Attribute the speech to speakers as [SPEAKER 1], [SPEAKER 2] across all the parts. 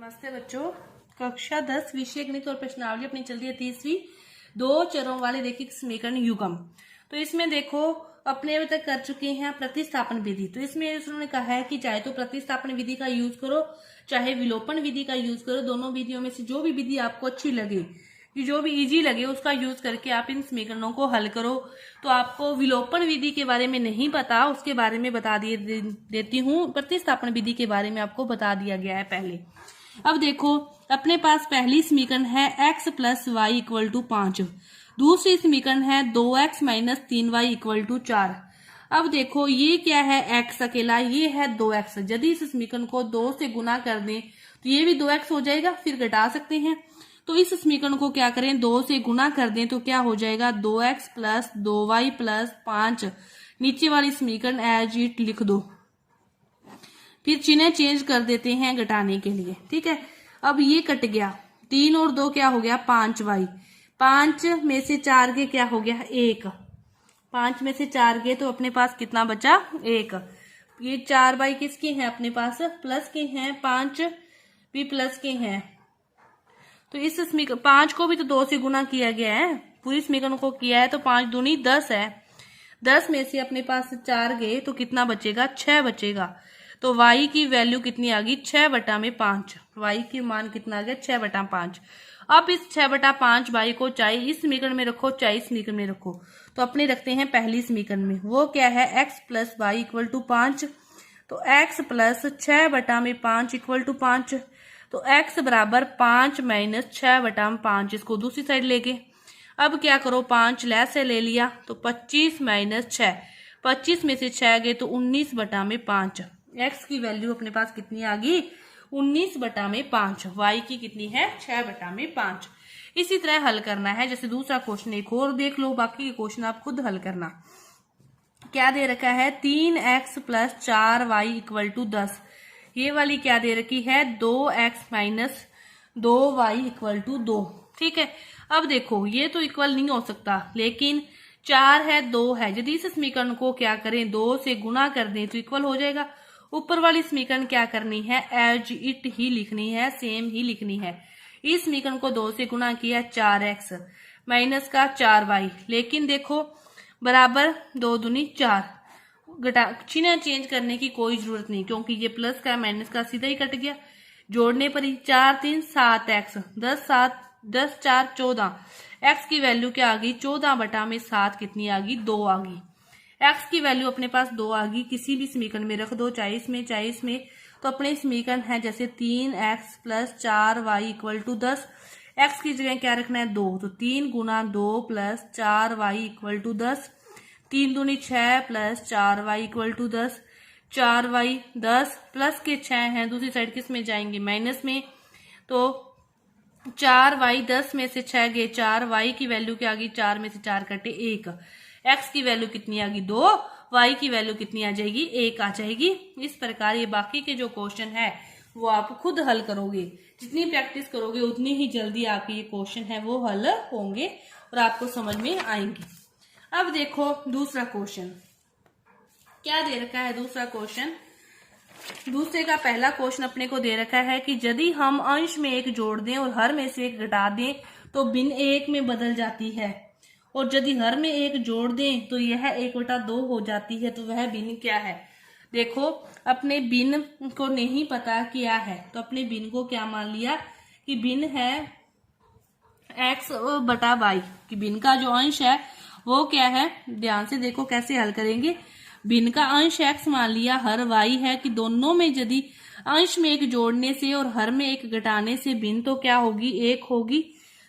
[SPEAKER 1] नमस्ते बच्चों। कक्षा 10 विषय गणित और प्रश्नावली अपनी चल रही है 30वीं। दो चरों वाले रैखिक समीकरण युग्म। तो इसमें देखो अपने अभी तक कर चुके हैं प्रतिस्थापन विधि। तो इसमें उन्होंने कहा है कि चाहे तो प्रतिस्थापन विधि का यूज करो चाहे विलोपन विधि का यूज करो, दोनों विधियों में से जो भी विधि आपको अच्छी लगे, जो भी इजी लगे उसका यूज करके आप इन समीकरणों को हल करो। तो आपको विलोपन विधि के बारे में नहीं पता, उसके बारे में बता देती हूँ। प्रतिस्थापन विधि के बारे में आपको बता दिया गया है पहले। अब देखो अपने पास पहली समीकरण है x plus y equal to 5। दूसरी समीकरण है 2x minus 3y equal to 4। अब देखो ये क्या है, x अकेला, ये है 2x। यदि इस समीकरण को 2 से गुना कर दें तो ये भी 2x हो जाएगा, फिर घटा सकते हैं। तो इस समीकरण को क्या करें, 2 से गुना कर दें तो क्या हो जाएगा, 2x प्लस 2y प्लस 5। नीचे वाली समीकरण एज इट लिख दो, फिर चिन्ह चेंज कर देते हैं घटाने के लिए। ठीक है, अब ये कट गया, 3 और 2 क्या हो गया, 5y। 5 में से 4 गए क्या हो गया, 1। 5 में से 4 गए तो अपने पास कितना बचा, 1। ये 4y किसके हैं, अपने पास प्लस के हैं, 5 भी प्लस के हैं। तो इस समीकरण 5 को भी तो 2 से गुना किया गया है, पूरी समीकरण को किया है, तो 5 दूनी 10 है। 10 में से अपने पास 4 गए तो कितना बचेगा, 6 बचेगा। तो y की वैल्यू कितनी आ गई, 6/5। y की मान कितना आ गया, 6/5। अब इस 6/5 y को चाहे इस समीकरण में रखो चाहे इस समीकरण में रखो, तो अपने रखते हैं पहली समीकरण में। वो क्या है, x plus y equal to 5। तो x प्लस 6/5 इक्वल टू 5। तो x बराबर 5 माइनस 6/5। इसको दूसरी साइड लेके अब क्या करो, 5 लैस से ले लिया तो 25 माइनस 6। 25 में से 6 गए तो 19/5। x की वैल्यू अपने पास कितनी आ गई, 19/5। y की कितनी है, 6/5। इसी तरह हल करना है। जैसे दूसरा क्वेश्चन एक और देख लो, बाकी के क्वेश्चन आप खुद हल करना। क्या दे रखा है, 3x plus 4y equal to 10। ये वाली क्या दे रखी है, 2x minus 2y equal to 2। ठीक है, अब देखो ये तो इक्वल नहीं हो सकता, लेकिन 4 है 2 है, यदि इस समीकरण को क्या करें, 2 से गुना कर दें तो इक्वल हो जाएगा। ऊपर वाली समीकरण क्या करनी है, एज इट ही लिखनी है, सेम ही लिखनी है। इस समीकरण को 2 से गुना किया, 4x माइनस का 4y, लेकिन देखो बराबर 2 दूनी 4। चिन्ह चेंज करने की कोई जरूरत नहीं, क्योंकि ये प्लस का माइनस का सीधा ही कट गया। जोड़ने पर ही 4 3 7x, 10 4 14। x की वैल्यू क्या आ गई, 14/7 कितनी आ गई, 2 आ गई। x की वैल्यू अपने पास 2 आ गई, किसी भी समीकरण में रख दो, चाहे इसमें चाहे इसमें। तो अपने समीकरण है जैसे 3x plus 4y equal to 10। x की जगह क्या रखना है, 2। तो 3 गुना 2 प्लस 4y इक्वल टू 10। 3 दूनी 6 plus 4y equal to 10। 4y 10 plus के 6 हैं, दूसरी साइड किस में जाएंगे, माइनस में। तो 4y 10 में से 6 गए 4, y की वैल्यू क्या आ गई, 4 में से 4 कटे 1। x की वैल्यू कितनी आ गई, 2। y की वैल्यू कितनी आ जाएगी, 1 आ जाएगी। इस प्रकार ये बाकी के जो क्वेश्चन है वो आप खुद हल करोगे। जितनी प्रैक्टिस करोगे उतनी ही जल्दी आपके ये क्वेश्चन है वो हल होंगे और आपको समझ में आएंगे। अब देखो दूसरा क्वेश्चन क्या दे रखा है। दूसरा क्वेश्चन, दूसरे का पहला क्वेश्चन अपने को दे रखा है कि यदि हम अंश में 1 जोड़ दें और हर में से 1 घटा दें तो भिन्न 1 में बदल जाती है, और यदि हर में 1 जोड़ दें तो यह 1/2 हो जाती है। तो वह भिन्न क्या है। देखो अपने भिन्न को नहीं पता क्या है, तो अपने भिन्न को क्या मान लिया कि भिन्न है x/y। कि भिन्न का जो अंश है वो क्या है, ध्यान से देखो कैसे हल करेंगे। भिन्न का अंश x मान लिया, हर y है कि दोनों में यदि अंश में 1 जोड़ने से और हर में 1 घटाने से भिन्न तो क्या होगी, 1 होगी।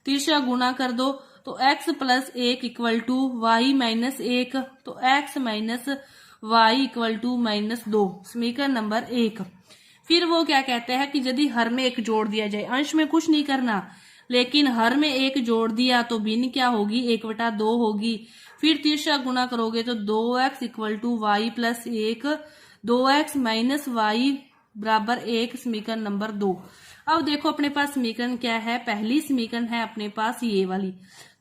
[SPEAKER 1] तीसरा गुणा कर दो तो x plus 1 equal to y minus 1। तो x minus y equal to -2, समीकरण नंबर 1। फिर वो क्या कहते हैं कि यदि हर में 1 जोड़ दिया जाए, अंश में कुछ नहीं करना, लेकिन हर में 1 जोड़ दिया तो भिन्न क्या होगी, 1/2 होगी। फिर तीसरा गुणा करोगे तो 2x equal to y plus 1, 2x minus y बराबर 1, समीकरण नंबर 2। अब देखो अपने पास समीकरण क्या है, पहली समीकरण है अपने पास ये वाली,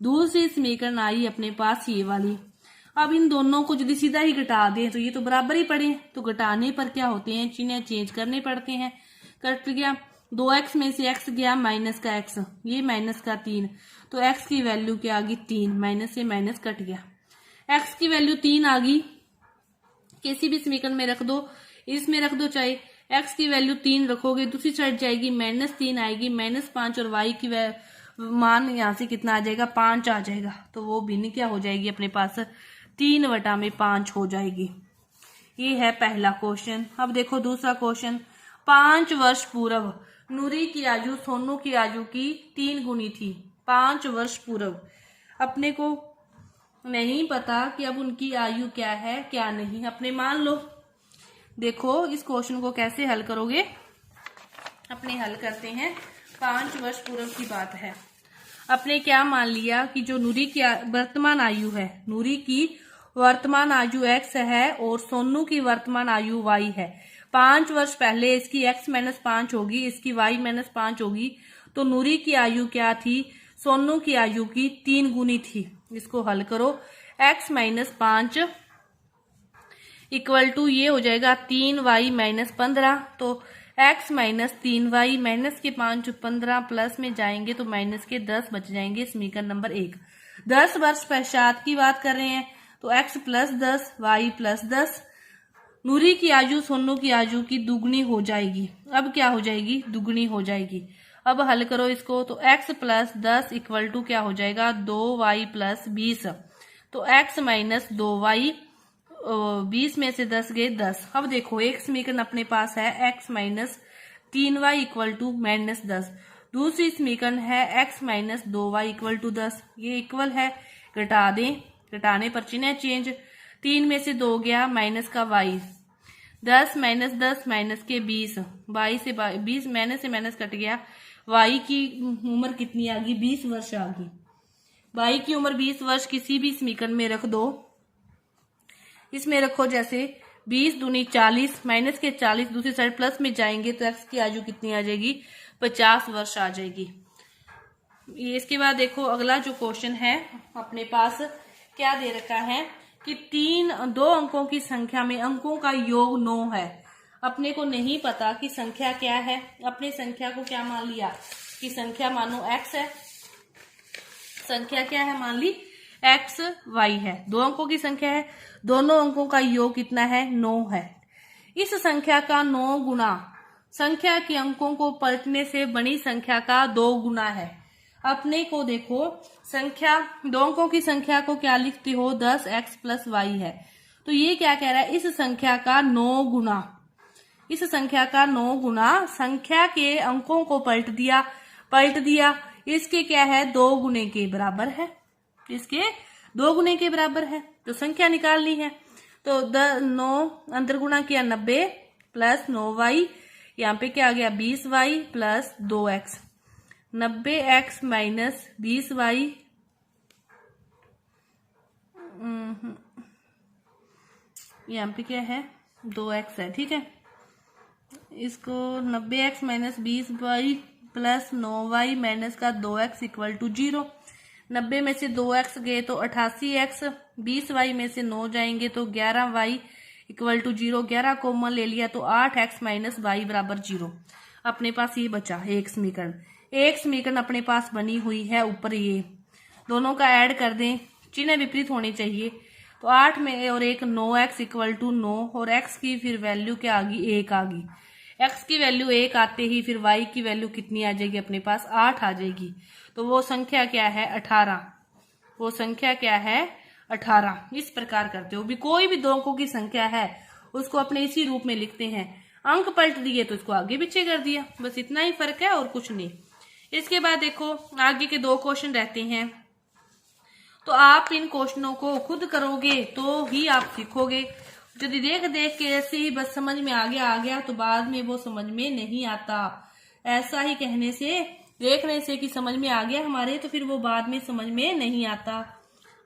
[SPEAKER 1] दूसरी समीकरण आई अपने पास ये वाली। अब इन दोनों को यदि सीधा ही घटा दें तो ये तो बराबर ही पड़े, तो घटाने पर क्या होते हैं, चिन्ह चेंज करने पड़ते हैं। कट गया, 2x में से x गया माइनस का x, ये माइनस का 3, तो x की वैल्यू क्या आ गई 3, माइनस से माइनस कट गया, x की वैल्यू 3 आ गई। किसी भी समीकरण में रख दो, इसमें रख दो, चाहे x की वैल्यू 3 रखोगे, दूसरी साइड जाएगी -3 आएगी, -5, और y की मान यहाँ से कितना आ जाएगा 5 आ जाएगा, तो वो भिन्न क्या हो जाएगी अपने पास 3/5 हो जाएगी। ये है पहला क्वेश्चन। अब देखो दूसरा क्वेश्चन। 5 वर्ष पूर्व नूरी की आयु सोनू की आयु की 3 गुनी थी। 5 वर्ष पूर्व अपने को नहीं पता कि अब उनकी आयु क्या है क्या नहीं, अपने मान लो। देखो इस क्वेश्चन को कैसे हल करोगे, अपने हल करते हैं। 5 वर्ष पूर्व की बात है, अपने क्या मान लिया कि जो नूरी की वर्तमान आयु है, नूरी की वर्तमान आयु x है और सोनू की वर्तमान आयु y है। 5 वर्ष पहले इसकी x -5 होगी, इसकी y -5 होगी, तो नूरी की आयु क्या थी, सोनू की आयु की 3 गुनी थी। इसको हल करो, x -5 इक्वल टू ये हो जाएगा 3y -15, तो x -3y माइनस के 5 15 प्लस में जाएंगे तो माइनस के 10 बच जाएंगे। समीकरण नंबर 1। 10 वर्ष पश्चात की बात कर रहे हैं, तो x +10 y +10, नूरी की आयु सोनू की आयु की दुगनी हो जाएगी। अब क्या हो जाएगी, दुगनी हो जाएगी। अब हल करो इसको, तो x +10 इक्वल टू क्या हो जाएगा 2y +20, तो x - 2y, 20 में से 10 गए 10। अब देखो एक समीकरण अपने पास है x -3y इक्वल टू -10, दूसरी समीकरण है x - 2y इक्वल टू 10। ये इक्वल है, घटा दें, घटाने पर चिन्ह चेंज, 3 में से 2 गया माइनस का y, 10 - 10 माइनस के 20, y से 20 माइनस से माइनस कट गया, y की उम्र कितनी आ गई 20 वर्ष आ गई। y की उम्र 20 वर्ष किसी भी समीकरण में रख दो, इसमें रखो जैसे 20 दूनी 40 माइनस के 40, दूसरी साइड प्लस में जाएंगे तो x की आयु कितनी आ जाएगी 50 वर्ष आ जाएगी। ये इसके बाद देखो अगला जो क्वेश्चन है अपने पास क्या दे रखा है कि 2 अंकों की संख्या में अंकों का योग 9 है। अपने को नहीं पता कि संख्या क्या है, अपने संख्या को क्या मान लिया कि संख्या मानो x है, संख्या क्या है मान ली x y है, 2 अंकों की संख्या है, दोनों अंकों का योग कितना है 9 है। इस संख्या का 9 गुना संख्या के अंकों को पलटने से बनी संख्या का 2 गुना है। अपने को देखो संख्या 2 अंकों की संख्या को क्या लिखते हो 10x + y है, तो ये क्या कह रहा है इस संख्या का 9 गुना, इस संख्या का 9 गुना संख्या के अंकों को पलट दिया, इसके क्या है 2 गुने के बराबर है, इसके 2 गुने के बराबर है, तो संख्या निकालनी है। तो 9 अंतर गुणा किया 90 + 9y, यहाँ पे क्या आ गया 20y + 2x, 90x - 20y, यहाँ पे क्या है 2x है, ठीक है। इसको 90x - 20y + 9y माइनस का 2x इक्वल टू 0। 90 में से 2x गए तो 88x, 20y में से 9 जाएंगे तो 11y इक्वल टू 0, 11 कॉमन ले लिया तो 8x - y बराबर 0। अपने पास ये बचा एक समीकरण, एक समीकरण अपने पास बनी हुई है ऊपर, ये दोनों का ऐड कर दें, चिन्ह विपरीत होने चाहिए, तो 8 में और 1 9x इक्वल टू 9, और x की फिर वैल्यू क्या आ गई 1 आ गई। x की वैल्यू 1 आते ही फिर y की वैल्यू कितनी आ जाएगी अपने पास 8 आ जाएगी, तो वो संख्या क्या है 18, वो संख्या क्या है 18। इस प्रकार करते हो भी कोई भी 2 अंकों की संख्या है उसको अपने इसी रूप में लिखते हैं, अंक पलट दिए तो इसको आगे पीछे कर दिया, बस इतना ही फर्क है और कुछ नहीं। इसके बाद देखो आगे के 2 क्वेश्चन रहते हैं, तो आप इन क्वेश्चनों को खुद करोगे तो ही आप सीखोगे, यदि देख देख के ऐसे ही बस समझ में आ गया तो बाद में वो समझ में नहीं आता। ऐसा ही कहने से देखने से कि समझ में आ गया हमारे, तो फिर वो बाद में समझ में नहीं आता।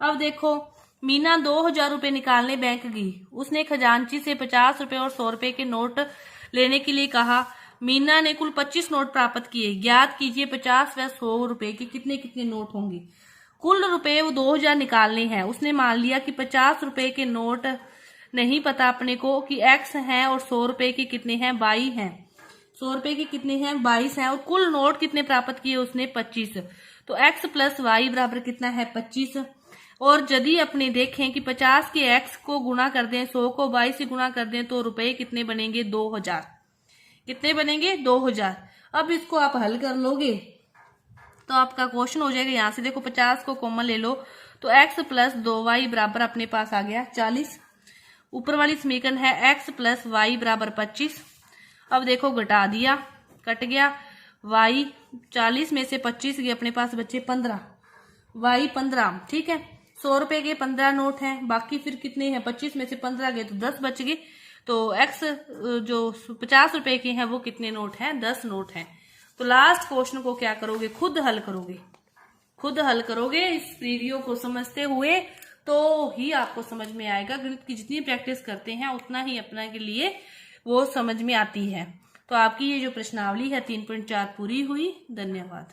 [SPEAKER 1] अब देखो मीना 2000 रुपए निकालने बैंक गई, उसने खजांची से 50 रुपए और 100 रुपए के नोट लेने के लिए कहा। मीना ने कुल 25 नोट प्राप्त किए, ज्ञात कीजिए 50 व 100 रुपए के कितने कितने नोट होंगे। कुल रुपए वो 2000 निकालने हैं, उसने मान लिया कि 50 रुपए के नोट नहीं पता अपने को कि x हैं और 100 रुपए के कितने हैं y हैं। 100 रुपए के कितने हैं 22 हैं और कुल नोट कितने प्राप्त किए उसने 25। तो x प्लस वाई बराबर कितना है 25। और यदि अपने देखें कि 50 के x को गुणा कर दें 100 को 22 से गुणा कर दें तो रुपए कितने बनेंगे 2000। कितने बनेंगे 2000। अब इसको आप हल कर लोगे तो आपका क्वेश्चन हो जाएगा। यहाँ से देखो 50 को कॉमन ले लो तो x प्लस 2y बराबर अपने पास आ गया 40। ऊपर वाली समीकरण है x प्लस वाई बराबर 25। अब देखो घटा दिया कट गया y 40 में से 25 गए अपने पास बचे 15 y 15। ठीक है 100 रुपए के 15 नोट हैं बाकी फिर कितने हैं 25 में से 15 गए तो 10 बच गए। तो x जो 50 रुपए के हैं वो कितने नोट हैं 10 नोट हैं। तो लास्ट क्वेश्चन को क्या करोगे खुद हल करोगे। खुद हल करोगे इस वीडियो को समझते हुए तो ही आपको समझ में आएगा। गणित की जितनी प्रैक्टिस करते हैं उतना ही अपना के लिए वो समझ में आती है। तो आपकी ये जो प्रश्नावली है 3.4 पूरी हुई। धन्यवाद।